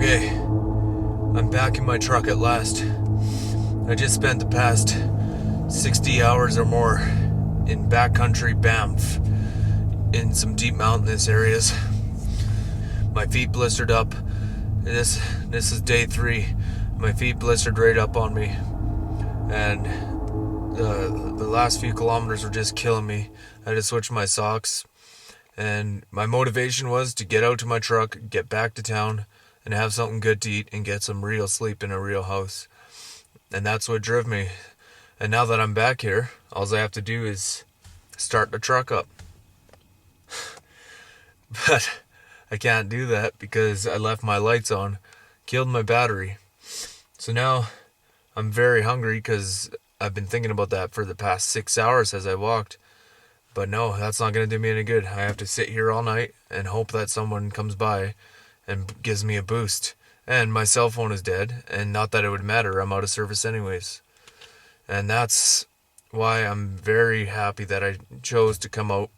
Okay, I'm back in my truck at last. I just spent the past 60 hours or more in backcountry Banff in some deep mountainous areas. My feet blistered up. This is day 3. My feet blistered right up on me, and the last few kilometers were just killing me. I had to switch my socks, and my motivation was to get out to my truck, get back to town, and have something good to eat and get some real sleep in a real house. And that's what drove me. And now that I'm back here, all I have to do is start the truck up. But I can't do that because I left my lights on, killed my battery. So now I'm very hungry because I've been thinking about that for the past 6 hours as I walked. But no, that's not going to do me any good. I have to sit here all night and hope that someone comes by and gives me a boost. And my cell phone is dead, and not that it would matter, I'm out of service anyways. And that's why I'm very happy that I chose to come out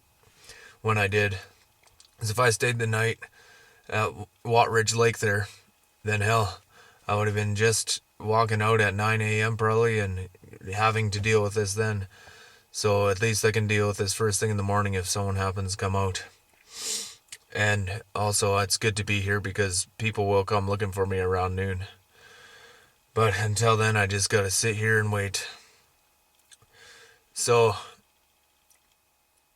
when I did. Because if I stayed the night at Watridge Lake there, then hell, I would have been just walking out at 9 a.m. probably and having to deal with this then. So at least I can deal with this first thing in the morning if someone happens to come out. And also it's good to be here because people will come looking for me around noon. But until then, I just gotta sit here and wait. So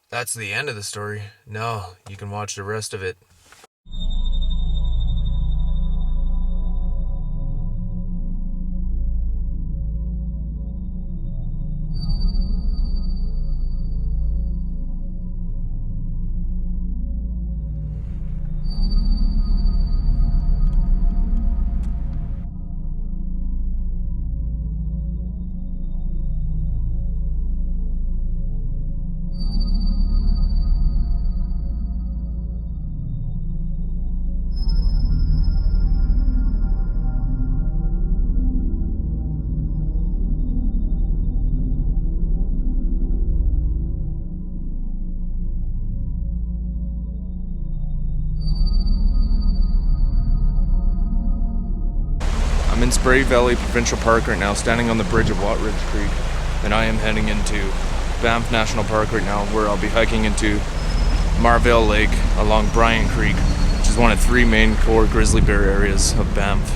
that's the end of the story. Now you can watch the rest of it. I'm in Spray Valley Provincial Park right now, standing on the bridge of Watridge Creek, and I am heading into Banff National Park right now, where I'll be hiking into Marvell Lake along Brant Creek, which is one of 3 main core grizzly bear areas of Banff.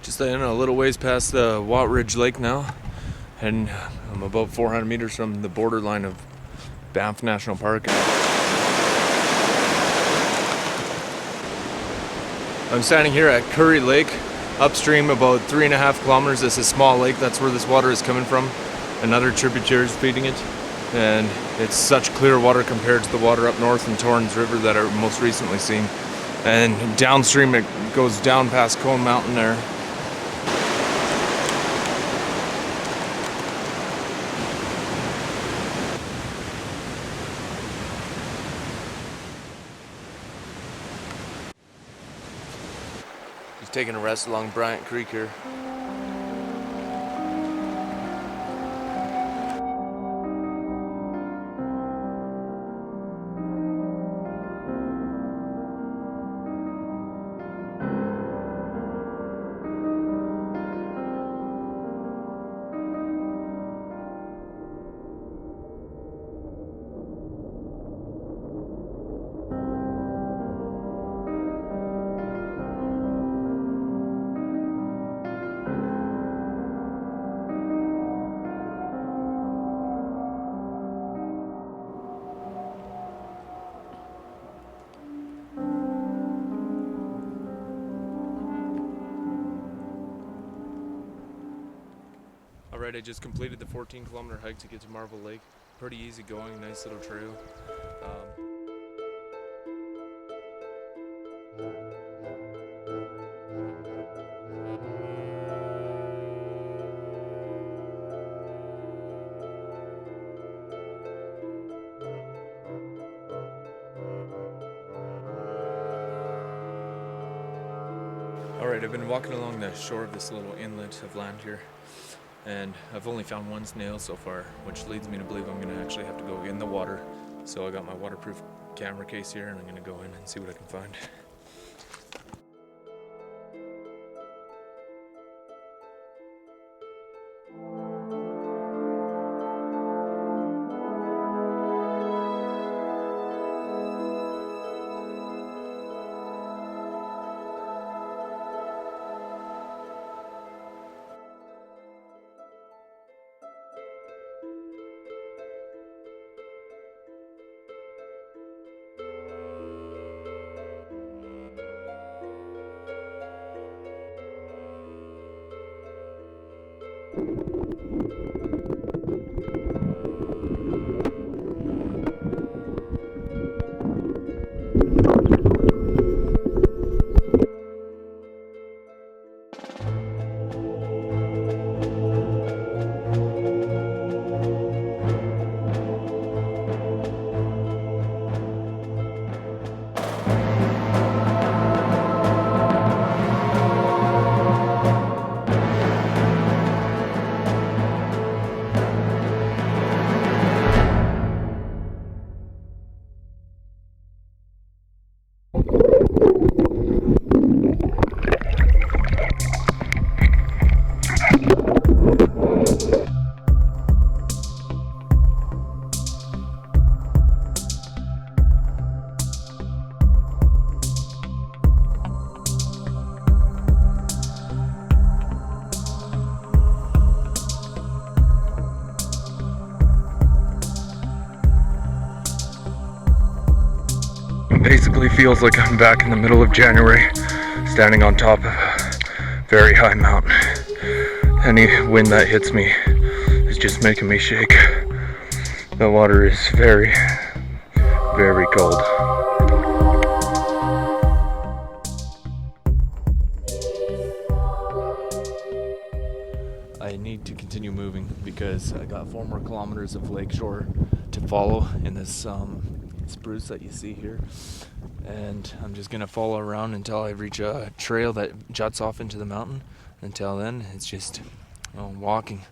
Just a little ways past the Watridge Lake now, and I'm about 400 meters from the borderline of Banff National Park. I'm standing here at Curry Lake, upstream about 3.5 kilometers. This is a small lake, that's where this water is coming from. Another tributary is feeding it, and it's such clear water compared to the water up north in Torrens River that I've most recently seen. And downstream it goes down past Cone Mountain there. Just taking a rest along Bryant Creek here. Alright, I just completed the 14-kilometer hike to get to Marvell Lake. Pretty easy going, nice little trail. Alright, I've been walking along the shore of this little inlet of land here, and I've only found one snail so far, which leads me to believe I'm going to actually have to go in the water. So I got my waterproof camera case here, and I'm going to go in and see what I can find. Basically feels like I'm back in the middle of January, standing on top of a very high mountain. Any wind that hits me is just making me shake. The water is very, very cold. I need to continue moving because I got 4 more kilometers of lakeshore to follow in this spruce that you see here, and I'm just gonna follow around until I reach a trail that juts off into the mountain. Until then, it's just walking.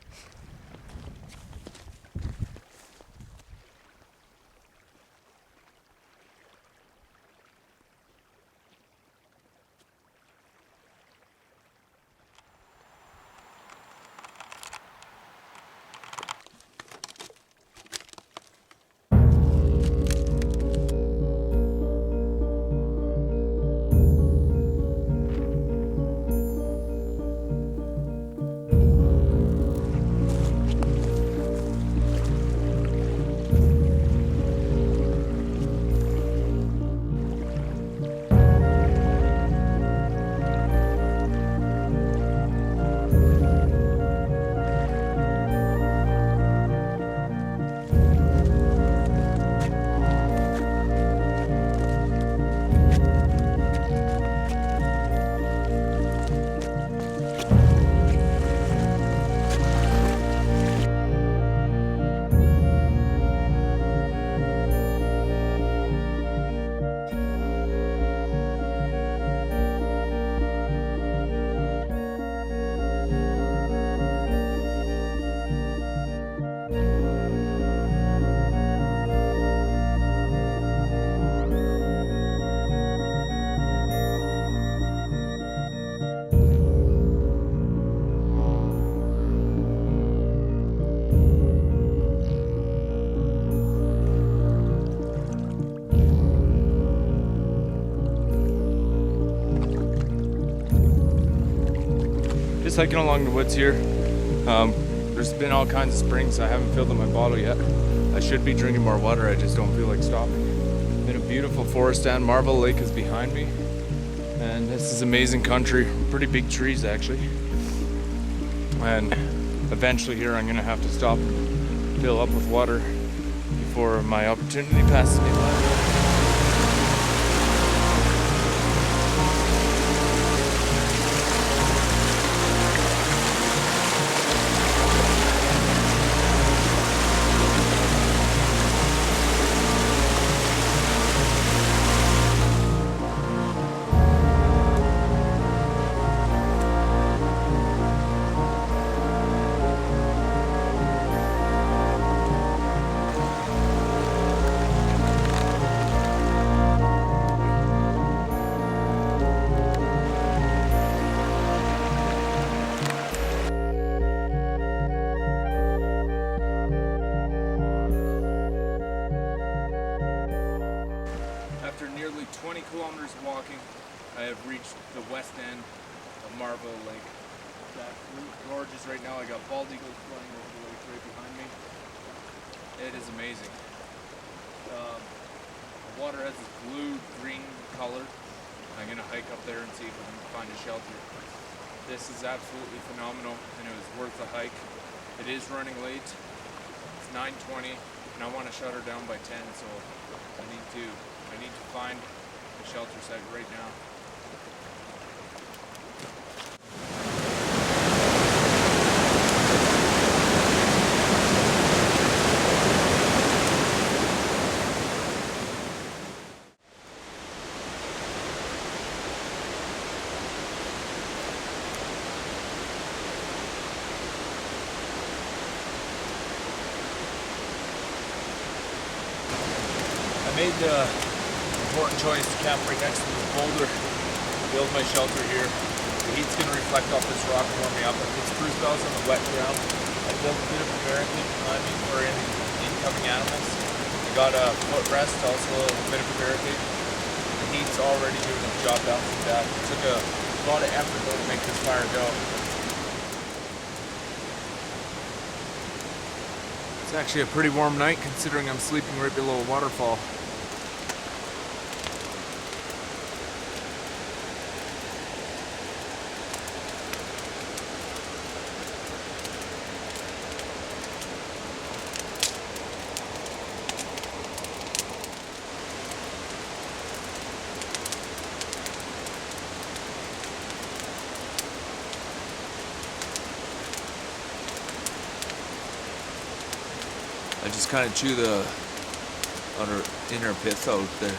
Just hiking along the woods here. There's been all kinds of springs. I haven't filled up my bottle yet. I should be drinking more water. I just don't feel like stopping. Been a beautiful forest stand. Marvell Lake is behind me, and this is amazing country. Pretty big trees actually. And eventually here I'm gonna have to stop and fill up with water before my opportunity passes me by. I have reached the west end of Marvell Lake. It's absolutely gorgeous right now. I got bald eagles flying over the lake right behind me. It is amazing. The water has this blue-green color. I'm going to hike up there and see if I can find a shelter. This is absolutely phenomenal, and it was worth the hike. It is running late. It's 9:20, and I want to shut her down by 10, so I need to find a shelter site right now. I made the important choice to camp right next to this boulder, build my shelter here. The heat's going to reflect off this rock and warm me up. It's spruce boughs on the wet ground. I built a bit of a barricade behind me for any incoming animals. I got a footrest, also a bit of a barricade. The heat's already doing its job bouncing back. It took a lot of effort though to make this fire go. It's actually a pretty warm night considering I'm sleeping right below a waterfall. I just kind of chew the inner pith out there.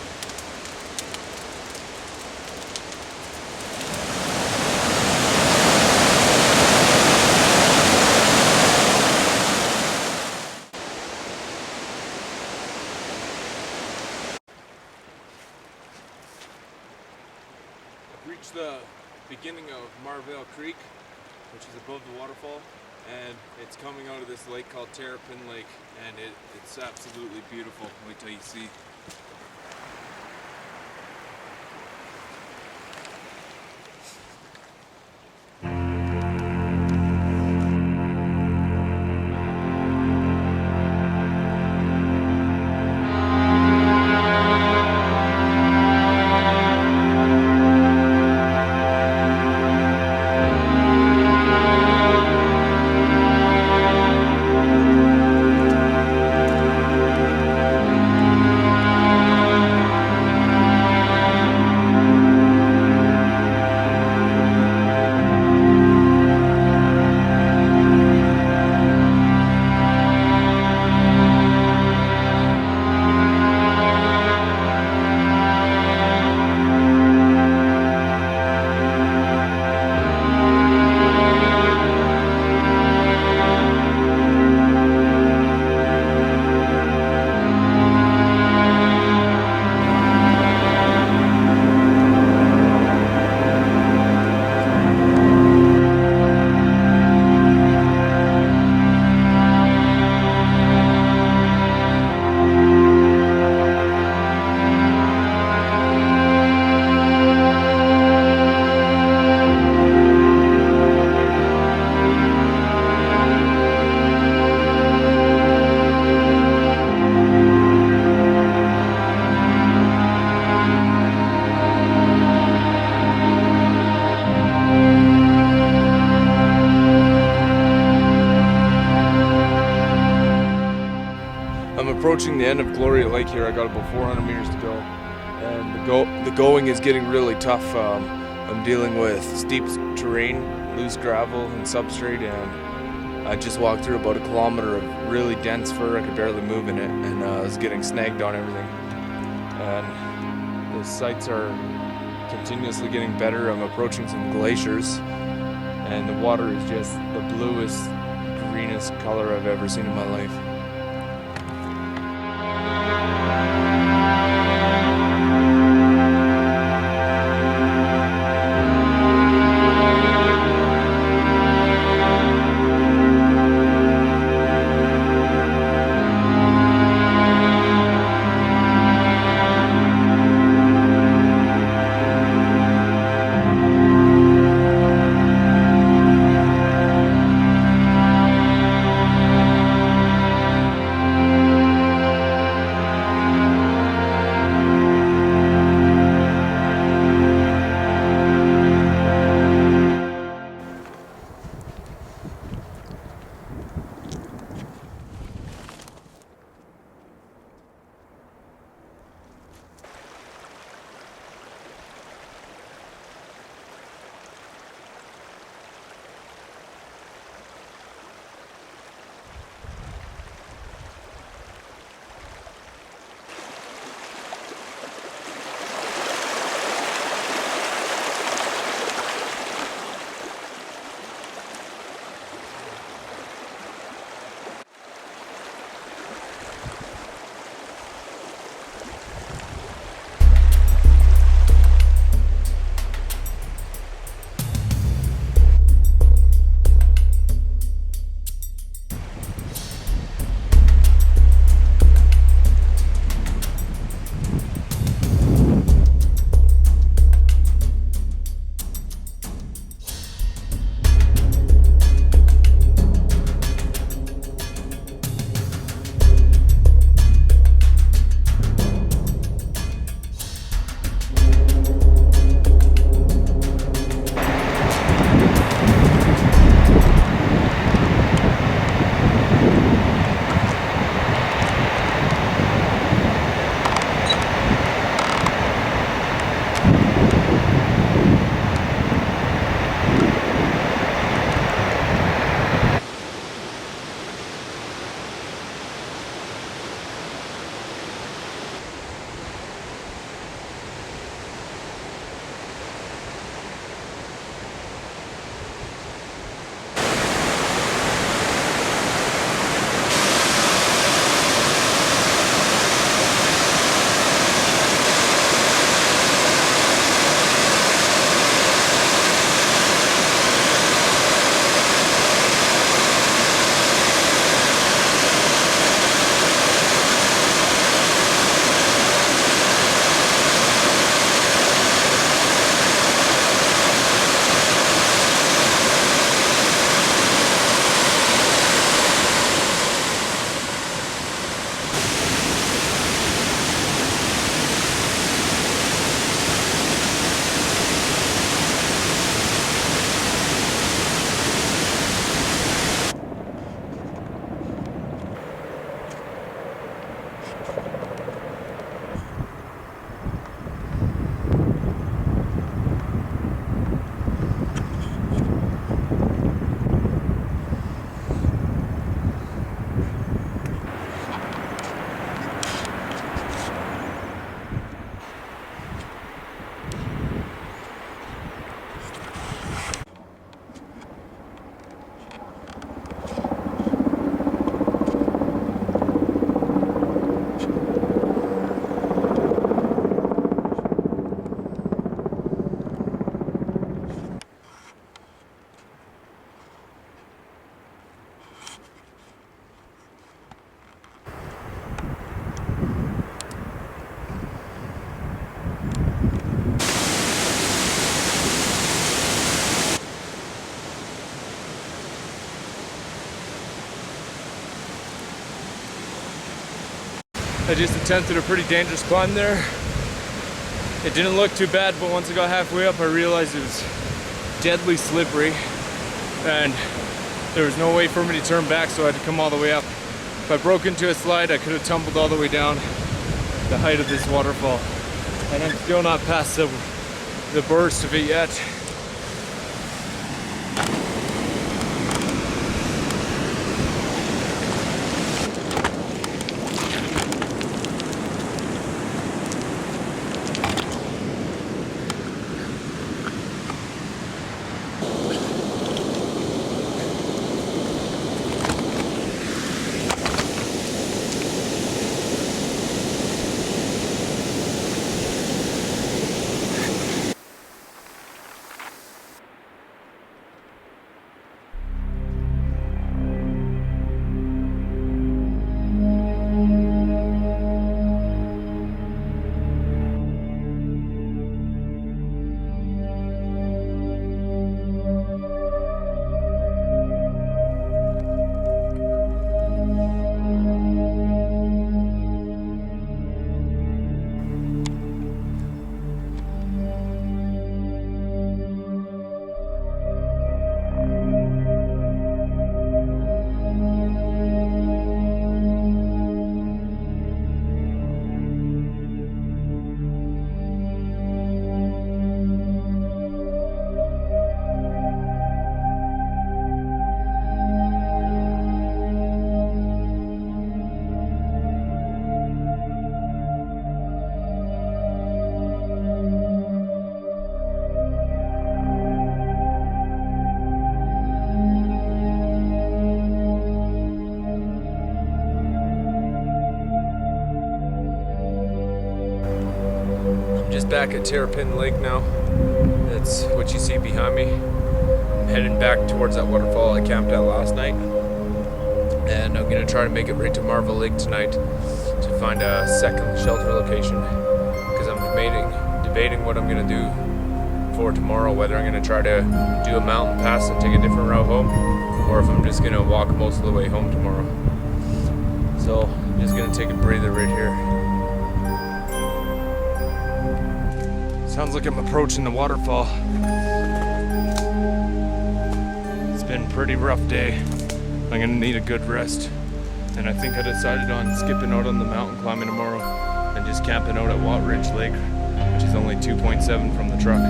I've reached the beginning of Marvell Creek, which is above the waterfall. And it's coming out of this lake called Terrapin Lake, and it's absolutely beautiful. Wait till you see. I'm approaching the end of Gloria Lake here. I got about 400 meters to go, and the going is getting really tough. I'm dealing with steep terrain, loose gravel and substrate, and I just walked through about a kilometer of really dense fir. I could barely move in it, and I was getting snagged on everything. And the sights are continuously getting better. I'm approaching some glaciers, and the water is just the bluest, greenest color I've ever seen in my life. I just attempted a pretty dangerous climb there. It didn't look too bad, but once I got halfway up, I realized it was deadly slippery, and there was no way for me to turn back, so I had to come all the way up. If I broke into a slide, I could have tumbled all the way down the height of this waterfall. And I'm still not past the burst of it yet. Just back at Terrapin Lake now. That's what you see behind me. I'm heading back towards that waterfall I camped at last night. And I'm gonna try to make it right to Marvell Lake tonight to find a second shelter location. Because I'm debating what I'm gonna do for tomorrow, whether I'm gonna try to do a mountain pass and take a different route home, or if I'm just gonna walk most of the way home tomorrow. So I'm just gonna take a breather right here. Sounds like I'm approaching the waterfall. It's been a pretty rough day. I'm gonna need a good rest. And I think I decided on skipping out on the mountain climbing tomorrow and just camping out at Ridge Lake, which is only 2.7 from the truck.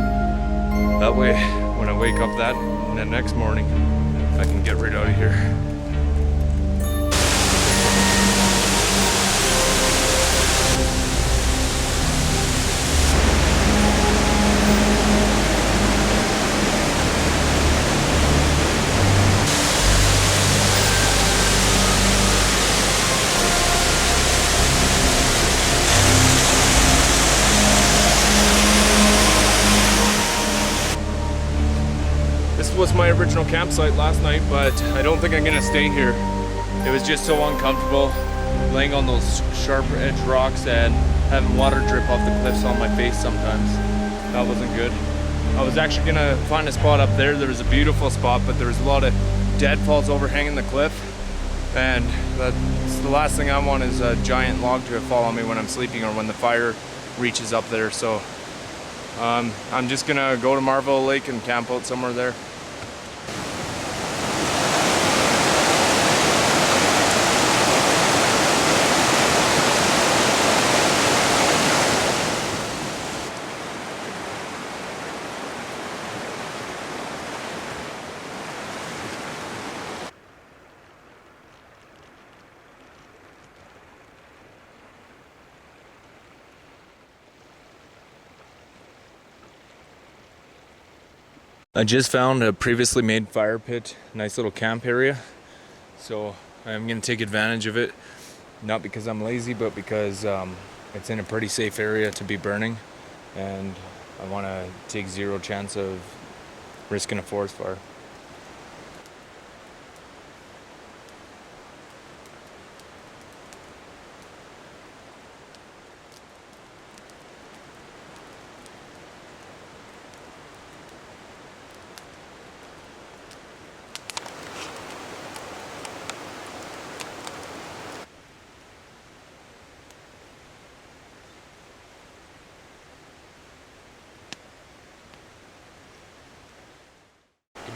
That way, when I wake up the next morning, I can get right out of here. Was my original campsite last night, but I don't think I'm gonna stay here. It was just so uncomfortable laying on those sharp edge rocks and having water drip off the cliffs on my face sometimes. That wasn't good. I was actually gonna find a spot up there. There was a beautiful spot, but there was a lot of deadfalls overhanging the cliff, and that's the last thing I want is a giant log to fall on me when I'm sleeping or when the fire reaches up there. So I'm just gonna go to Marvell Lake and camp out somewhere there. I just found a previously made fire pit, nice little camp area. So I'm gonna take advantage of it, not because I'm lazy, but because it's in a pretty safe area to be burning, and I wanna take zero chance of risking a forest fire.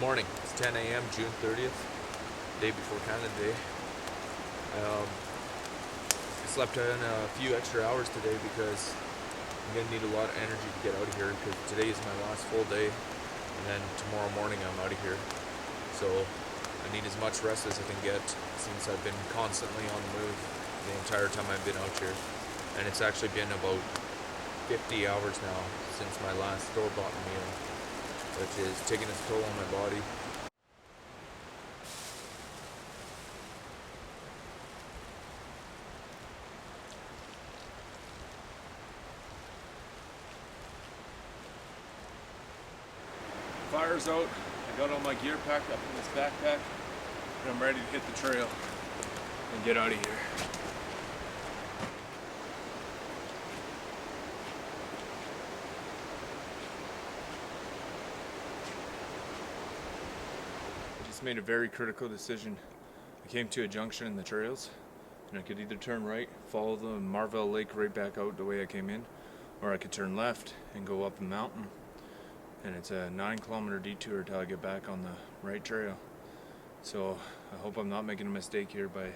Morning. It's 10 a.m. June 30th, day before Canada Day. I slept in a few extra hours today because I'm gonna need a lot of energy to get out of here because today is my last full day, and then tomorrow morning I'm out of here. So I need as much rest as I can get since I've been constantly on the move the entire time I've been out here, and it's actually been about 50 hours now since my last store-bought meal, which is taking its toll on my body. Fire's out. I got all my gear packed up in this backpack, and I'm ready to hit the trail and get out of here. I just made a very critical decision. I came to a junction in the trails, and I could either turn right, follow the Marvell Lake right back out the way I came in, or I could turn left and go up a mountain. And it's a 9-kilometer detour till I get back on the right trail. So I hope I'm not making a mistake here by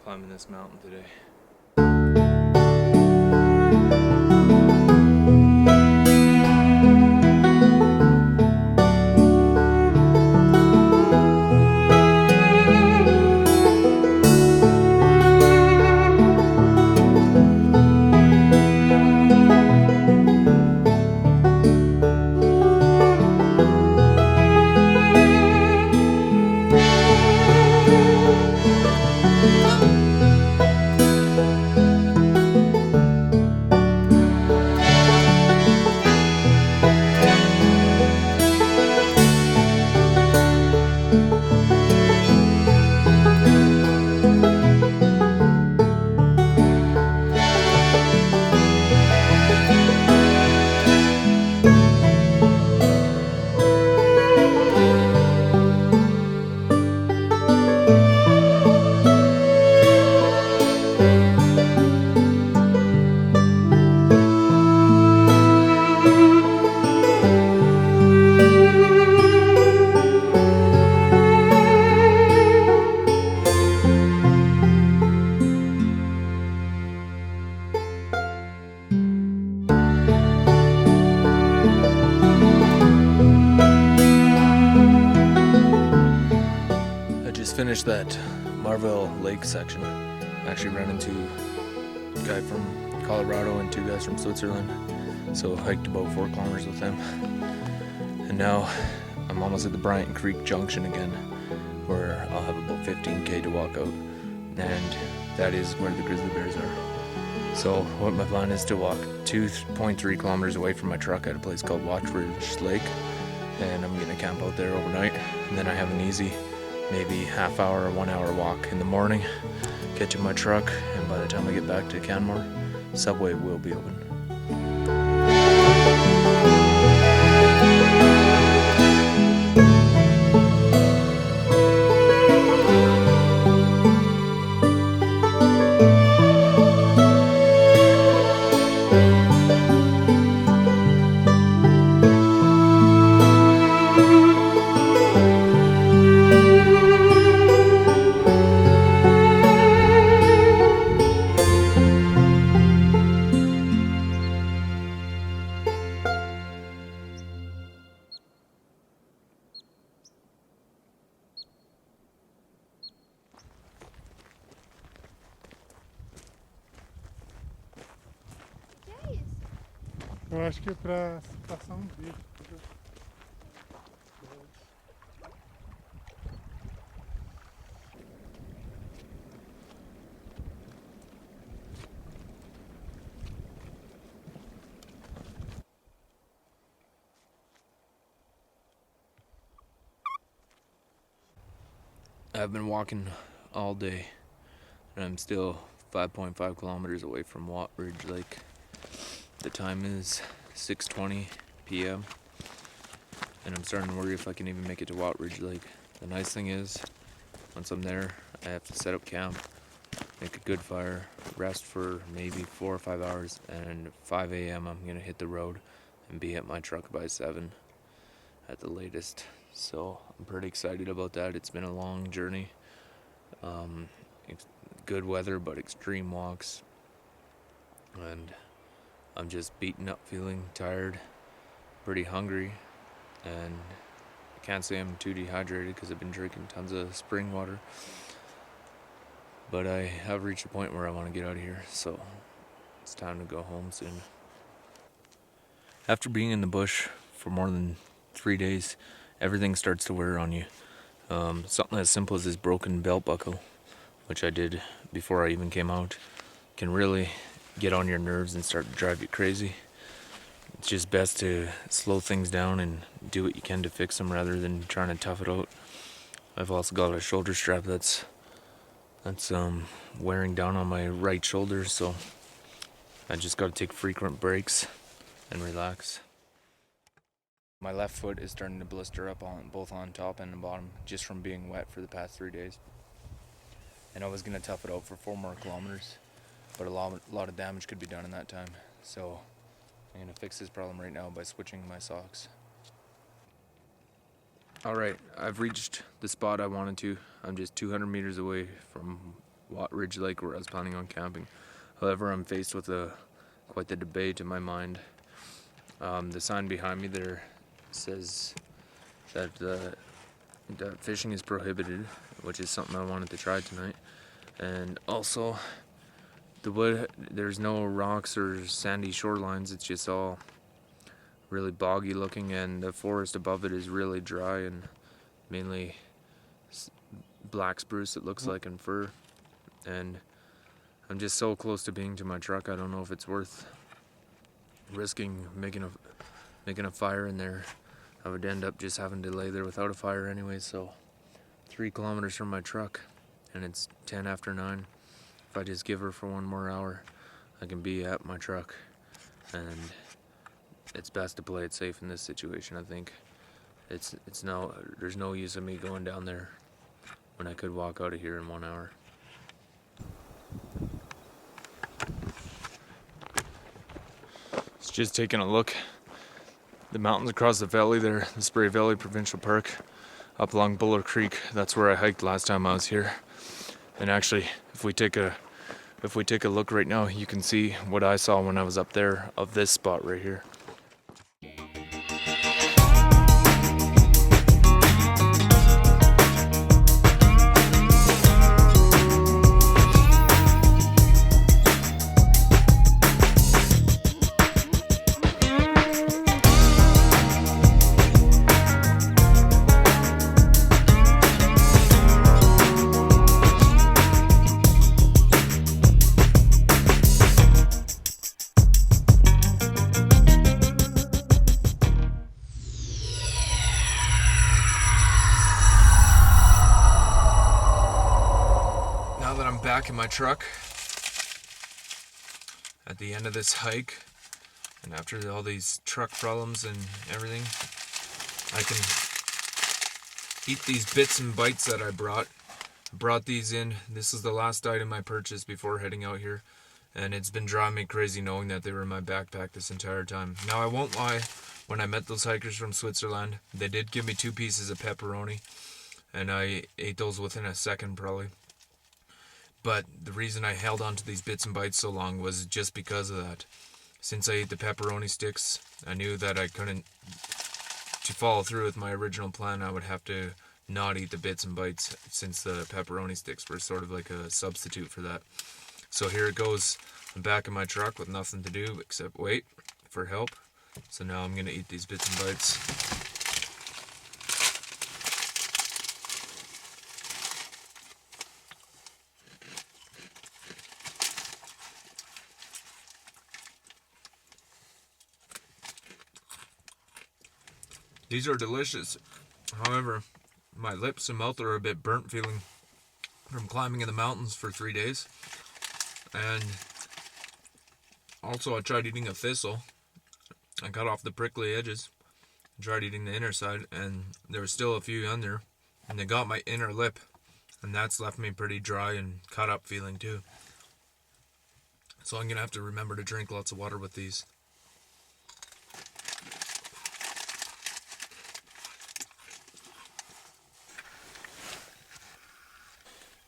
climbing this mountain today. Finished that Marvell Lake section. I actually ran into a guy from Colorado and 2 guys from Switzerland, so hiked about 4 kilometers with them. And now I'm almost at the Bryant Creek Junction again, where I'll have about 15k to walk out, and that is where the grizzly bears are. So what my plan is to walk 2.3 kilometers away from my truck at a place called Watchridge Lake, and I'm gonna camp out there overnight, and then I have an easy maybe half-hour or 1-hour walk in the morning, get to my truck, and by the time I get back to Canmore, Subway will be open. Eu acho que é pra passar um vídeo. I've been walking all day, and I'm still 5.5 kilometers away from Watridge Lake. The time is 6:20 p.m. and I'm starting to worry if I can even make it to Watridge Lake. The nice thing is, once I'm there, I have to set up camp, make a good fire, rest for maybe 4 or 5 hours, and 5 a.m. I'm gonna hit the road and be at my truck by 7 at the latest. So I'm pretty excited about that. It's been a long journey. Good weather, but extreme walks. And I'm just beaten up, feeling tired, pretty hungry, and I can't say I'm too dehydrated because I've been drinking tons of spring water. But I have reached a point where I want to get out of here, so it's time to go home soon. After being in the bush for more than 3 days, everything starts to wear on you. Something as simple as this broken belt buckle, which I did before I even came out, can really get on your nerves and start to drive you crazy. It's just best to slow things down and do what you can to fix them rather than trying to tough it out. I've also got a shoulder strap that's wearing down on my right shoulder, so I just got to take frequent breaks and relax. My left foot is starting to blister up on both on top and the bottom just from being wet for the past 3 days. And I was gonna tough it out for 4 more kilometers, but a lot of damage could be done in that time. So I'm gonna fix this problem right now by switching my socks. Alright, I've reached the spot I wanted to. I'm just 200 meters away from Ridge Lake where I was planning on camping. However, I'm faced with quite the debate in my mind. The sign behind me there says that fishing is prohibited, which is something I wanted to try tonight. And also, there's no rocks or sandy shorelines, it's just all really boggy looking, and the forest above it is really dry and mainly black spruce, it looks like, and fir. And I'm just so close to being to my truck, I don't know if it's worth risking making a fire in there. I would end up just having to lay there without a fire anyway. So 3 kilometers from my truck, and it's 10 after 9. If I just give her for 1 more hour, I can be at my truck, and it's best to play it safe in this situation. I think there's no use of me going down there when I could walk out of here in 1 hour. It's just taking a look. The mountains across the valley there, the Spray Valley Provincial Park, up along Buller Creek. That's where I hiked last time I was here. And actually, if we take a look right now, you can see what I saw when I was up there of this spot right here. Back in my truck at the end of this hike, and after all these truck problems and everything, I can eat these bits and bites that I brought these in. This is the last item I purchased before heading out here, and it's been driving me crazy knowing that they were in my backpack this entire time. Now, I won't lie, when I met those hikers from Switzerland, they did give me 2 pieces of pepperoni, and I ate those within a second probably. But the reason I held on to these bits and bites so long was just because of that. Since I ate the pepperoni sticks, I knew that I couldn't, to follow through with my original plan, I would have to not eat the bits and bites, since the pepperoni sticks were sort of like a substitute for that. So here it goes. I'm back in my truck with nothing to do except wait for help. So now I'm going to eat these bits and bites. These are delicious. However, my lips and mouth are a bit burnt feeling from climbing in the mountains for 3 days. And also I tried eating a thistle. I cut off the prickly edges. I tried eating the inner side, and there was still a few on there. And they got my inner lip. And that's left me pretty dry and cut up feeling too. So I'm going to have to remember to drink lots of water with these.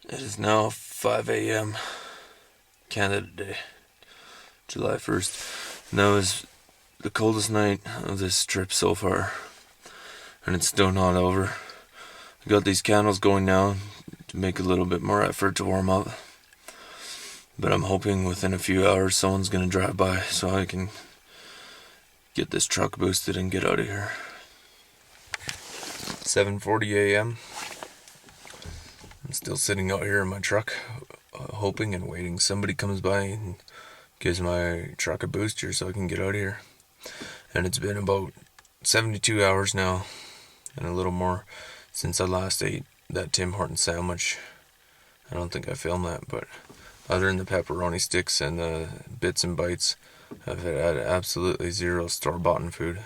It is now 5 a.m. Canada Day, July 1st. And that was the coldest night of this trip so far. And it's still not over. I got these candles going now to make a little bit more effort to warm up. But I'm hoping within a few hours someone's going to drive by so I can get this truck boosted and get out of here. 7:40 a.m. I'm still sitting out here in my truck, hoping and waiting somebody comes by and gives my truck a booster so I can get out of here. And it's been about 72 hours now, and a little more, since I last ate that Tim Hortons sandwich. I don't think I filmed that, but other than the pepperoni sticks and the bits and bites, I've had absolutely zero store-bought food.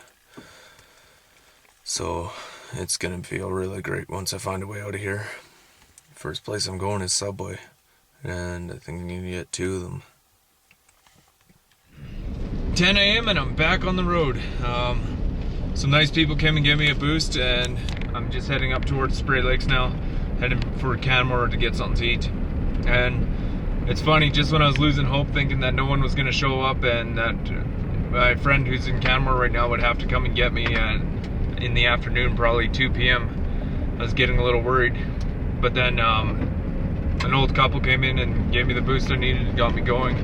So it's gonna feel really great once I find a way out of here. First place I'm going is Subway, and I think I'm gonna get 2 of them. 10 a.m. and I'm back on the road. Some nice people came and gave me a boost, and I'm just heading up towards Spray Lakes now, heading for Canmore to get something to eat. And it's funny, just when I was losing hope, thinking that no one was gonna show up and that my friend who's in Canmore right now would have to come and get me in the afternoon, probably 2 p.m. I was getting a little worried. But then an old couple came in and gave me the boost I needed and got me going.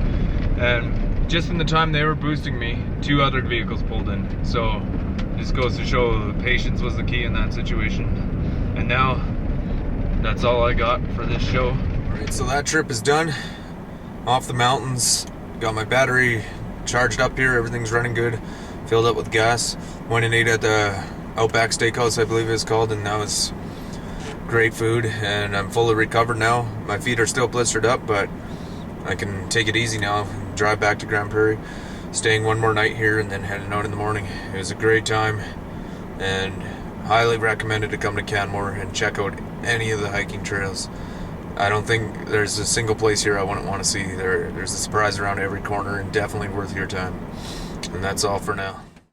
And just in the time they were boosting me, 2 other vehicles pulled in. So this goes to show patience was the key in that situation. And now, that's all I got for this show. Alright, so that trip is done. Off the mountains, got my battery charged up here, everything's running good. Filled up with gas. Went and ate at the Outback Steakhouse, I believe it's called, and that was great food, and I'm fully recovered now. My feet are still blistered up, but I can take it easy now, drive back to Grand Prairie, staying one more night here and then heading out in the morning. It was a great time, and highly recommended to come to Canmore and check out any of the hiking trails. I don't think there's a single place here I wouldn't want to see. There's a surprise around every corner, and definitely worth your time. And that's all for now.